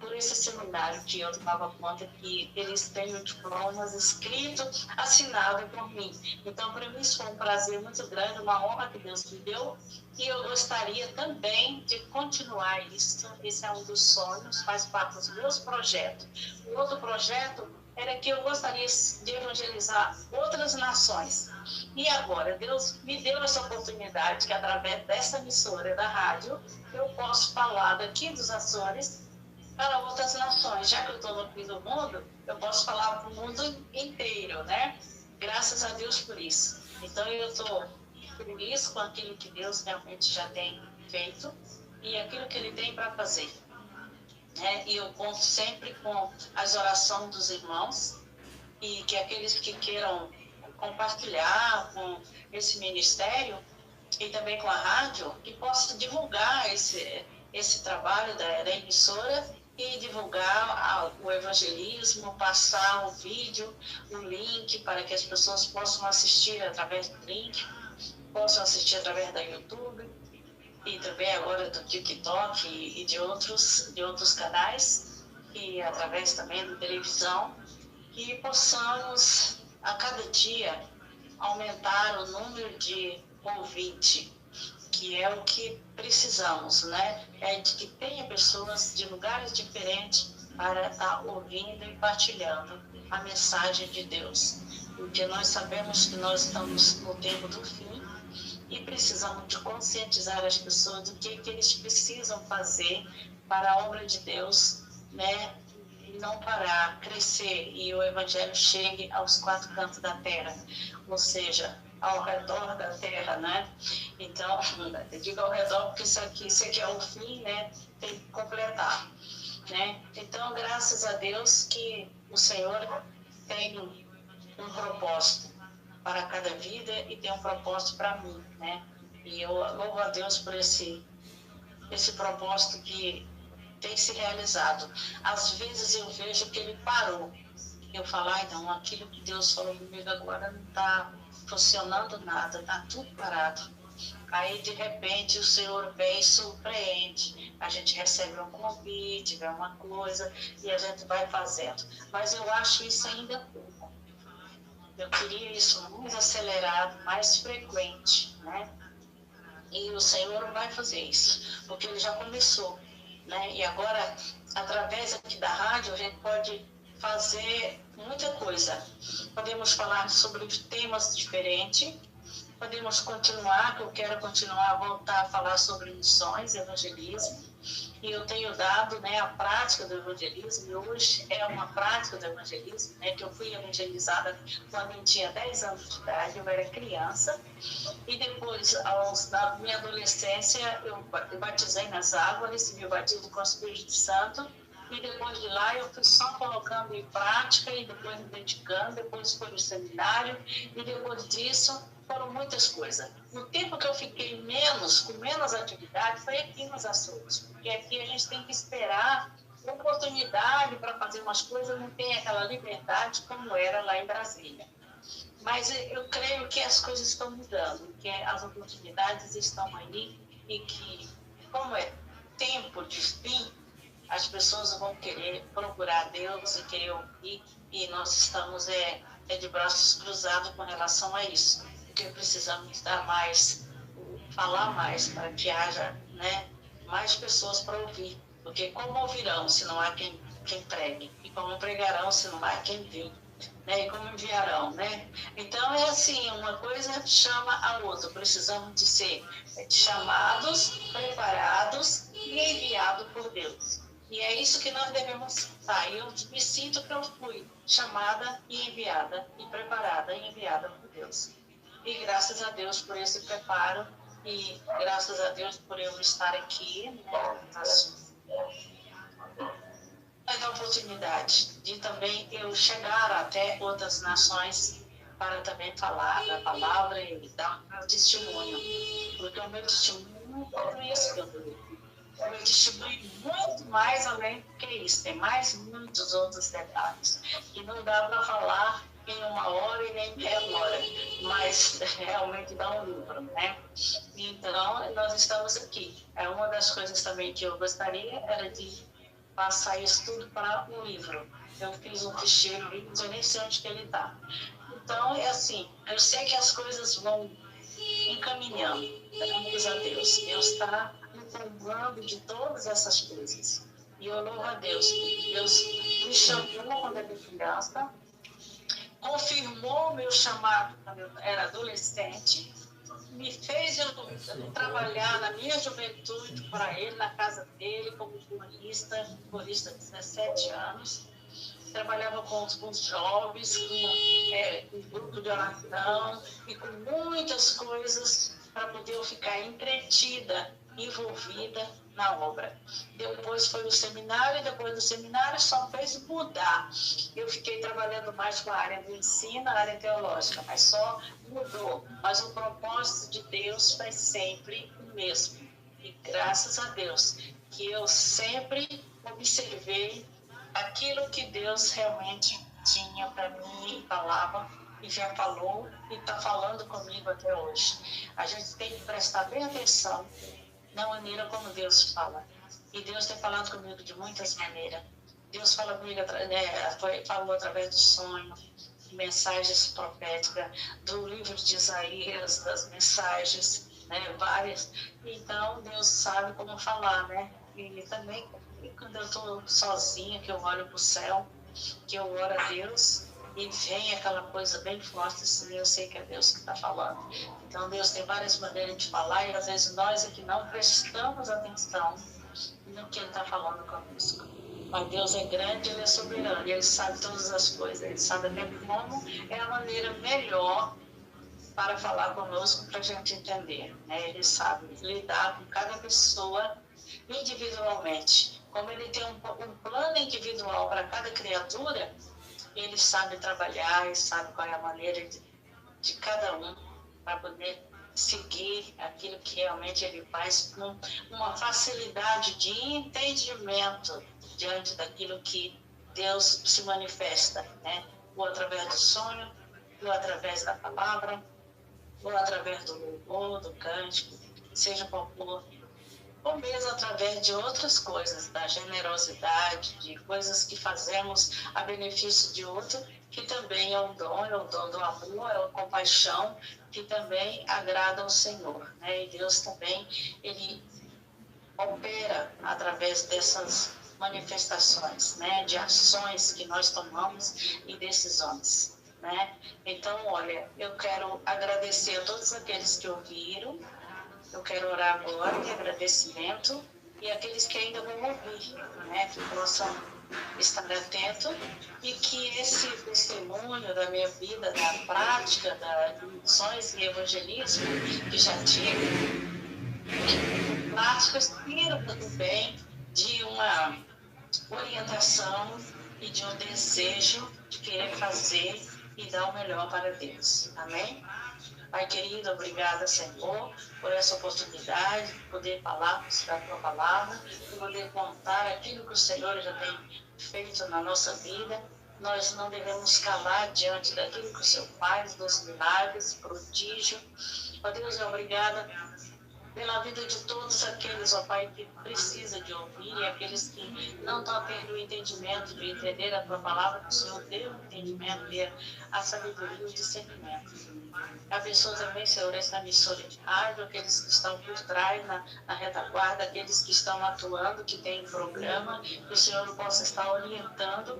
por esse seminário que eu tomava conta, que eles têm diplomas escritos, assinados por mim. Então, para mim, isso foi um prazer muito grande, uma honra que Deus me deu, e eu gostaria também de continuar isso. Esse é um dos sonhos, faz parte dos meus projetos. O outro projeto era que eu gostaria de evangelizar outras nações. E agora, Deus me deu essa oportunidade, que através dessa emissora da rádio, eu posso falar daqui dos Açores para outras nações. Já que eu estou no fim do mundo, eu posso falar para o mundo inteiro, né? Graças a Deus por isso. Então, eu estou feliz com aquilo que Deus realmente já tem feito e aquilo que Ele tem para fazer. E eu conto sempre com as orações dos irmãos, e que aqueles que queiram compartilhar com esse ministério e também com a rádio, que possam divulgar esse trabalho da emissora e divulgar o evangelismo, passar o vídeo, o link, para que as pessoas possam assistir através do link, possam assistir através da YouTube e também agora do TikTok e de outros canais, e através também da televisão, que possamos a cada dia aumentar o número de ouvintes, que é o que precisamos, né? É de que tenha pessoas de lugares diferentes para estar ouvindo e partilhando a mensagem de Deus. Porque nós sabemos que nós estamos no tempo do fim e precisamos de conscientizar as pessoas do que eles precisam fazer para a obra de Deus, né, não parar, crescer e o Evangelho chegue aos quatro cantos da terra, ou seja, ao redor da terra, né? Então, eu digo ao redor porque isso aqui é o fim, né? Tem que completar, né? Então, graças a Deus que o Senhor tem um propósito para cada vida e tem um propósito para mim, né? E eu louvo a Deus por esse propósito que tem se realizado. Às vezes eu vejo que ele parou. Eu falo, então, aquilo que Deus falou comigo agora não está funcionando nada, está tudo parado. Aí, de repente, o Senhor vem e surpreende. A gente recebe um convite, vê uma coisa, e a gente vai fazendo. Mas eu acho isso ainda pouco. Eu queria isso mais acelerado, mais frequente, né? E o Senhor vai fazer isso, porque Ele já começou, né? E agora, através aqui da rádio, a gente pode fazer muita coisa. Podemos falar sobre temas diferentes, podemos continuar, que eu quero continuar a voltar a falar sobre missões, evangelismo. E eu tenho dado, né, a prática do evangelismo, e hoje é uma prática do evangelismo, né, que eu fui evangelizada quando eu tinha 10 anos de idade, eu era criança, e depois, na minha adolescência, eu batizei nas águas, recebi o batismo com o Espírito Santo, e depois de lá eu fui só colocando em prática, e depois me dedicando, depois foi o seminário, e depois disso foram muitas coisas. No tempo que eu fiquei com menos atividade, foi aqui nos Açores, porque aqui a gente tem que esperar oportunidade para fazer umas coisas, não tem aquela liberdade como era lá em Brasília. Mas eu creio que as coisas estão mudando, que as oportunidades estão aí e que, como é tempo de fim, as pessoas vão querer procurar Deus e querer ouvir, e nós estamos de braços cruzados com relação a isso, porque precisamos dar mais, falar mais para que haja, né, mais pessoas para ouvir, porque como ouvirão se não há quem pregue, e como pregarão se não há quem vê, né, e como enviarão, né? Então é assim, uma coisa chama a outra, precisamos de ser chamados, preparados e enviados por Deus. E é isso que nós devemos estar. Eu me sinto que eu fui chamada e enviada, e preparada e enviada por Deus. E graças a Deus por esse preparo, e graças a Deus por eu estar aqui, né, a oportunidade de também eu chegar até outras nações para também falar da palavra e dar um testemunho. Porque o meu testemunho é isso que eu dou. O meu testemunho muito mais além do que isso. Tem mais muitos outros detalhes. E não dá para falar em 1 hora e nem meia hora. Mas realmente dá um livro, né? Então, nós estamos aqui. É uma das coisas também que eu gostaria era de passar isso tudo para um livro. Eu fiz um ficheiro, mas eu nem sei onde que ele está. Então, é assim, eu sei que as coisas vão encaminhando, graças a Deus. Deus está informando de todas essas coisas. E eu louvo a Deus, porque Deus me chamou quando eu era criança, confirmou o meu chamado quando eu era adolescente, me fez eu trabalhar na minha juventude para ele, na casa dele, como corista de 17 anos. Trabalhava com os jovens, com um grupo de oração e com muitas coisas para poder eu ficar entretida, envolvida na obra. Depois foi o seminário, e depois do seminário só fez mudar. Eu fiquei trabalhando mais com a área do ensino, a área teológica, mas só mudou. Mas o propósito de Deus foi sempre o mesmo. E graças a Deus que eu sempre observei aquilo que Deus realmente tinha para mim e falava, e já falou e está falando comigo até hoje. A gente tem que prestar bem atenção na maneira como Deus fala. E Deus tem falado comigo de muitas maneiras. Deus fala comigo, falou através do sonho, mensagens proféticas, do livro de Isaías, das mensagens, né, várias. Então, Deus sabe como falar, né? E também, quando eu estou sozinha, que eu olho para o céu, que eu oro a Deus, e vem aquela coisa bem forte, assim, eu sei que é Deus que está falando. Então, Deus tem várias maneiras de falar, e às vezes nós é que não prestamos atenção no que Ele está falando conosco. Mas Deus é grande, Ele é soberano, e Ele sabe todas as coisas, Ele sabe até como é a maneira melhor para falar conosco, para a gente entender, né? Ele sabe lidar com cada pessoa individualmente. Como Ele tem um plano individual para cada criatura, Ele sabe trabalhar, Ele sabe qual é a maneira de cada um para poder seguir aquilo que realmente Ele faz com uma facilidade de entendimento diante daquilo que Deus se manifesta, né? Ou através do sonho, ou através da palavra, ou através do louvor, do cântico, seja qual for, ou mesmo através de outras coisas, da generosidade, de coisas que fazemos a benefício de outro, que também é o dom do amor, é a compaixão, que também agrada ao Senhor, né? E Deus também, Ele opera através dessas manifestações, né? De ações que nós tomamos e decisões. né? Então, olha, eu quero agradecer a todos aqueles que ouviram. Eu quero orar agora em agradecimento e aqueles que ainda vão ouvir, né? Que possam estar atentos e que esse testemunho da minha vida, da prática, das missões e evangelismo que já tive, práticas sirva também de uma orientação e de um desejo de querer fazer e dar o melhor para Deus. Amém? Pai querido, obrigada, Senhor, por essa oportunidade de poder falar da tua palavra, de poder contar aquilo que o Senhor já tem feito na nossa vida. Nós não devemos calar diante daquilo que o Senhor faz, dos milagres, prodígio. Ó Deus, obrigada pela vida de todos aqueles, ó Pai, que precisa de ouvir e aqueles que não estão tendo o entendimento de entender a tua palavra, que o Senhor dê o entendimento, dê a sabedoria e o discernimento. Abençoa também, Senhor, esta emissora de rádio, aqueles que estão por trás, na retaguarda, aqueles que estão atuando, que têm programa, que o Senhor possa estar orientando,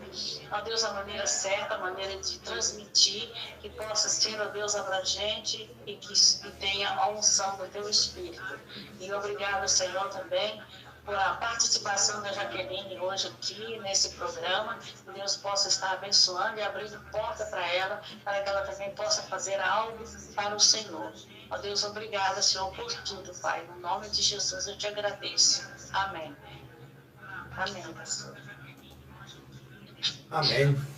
ó Deus, a maneira certa, a maneira de transmitir, que possa ser, ó Deus, abrangente e que tenha a unção do Teu Espírito. E obrigado, Senhor, também por a participação da Jaqueline hoje aqui nesse programa, que Deus possa estar abençoando e abrindo porta para ela, para que ela também possa fazer algo para o Senhor. Ó Deus, obrigada, Senhor, por tudo, Pai. No nome de Jesus eu te agradeço. Amém. Amém, pastor. Amém.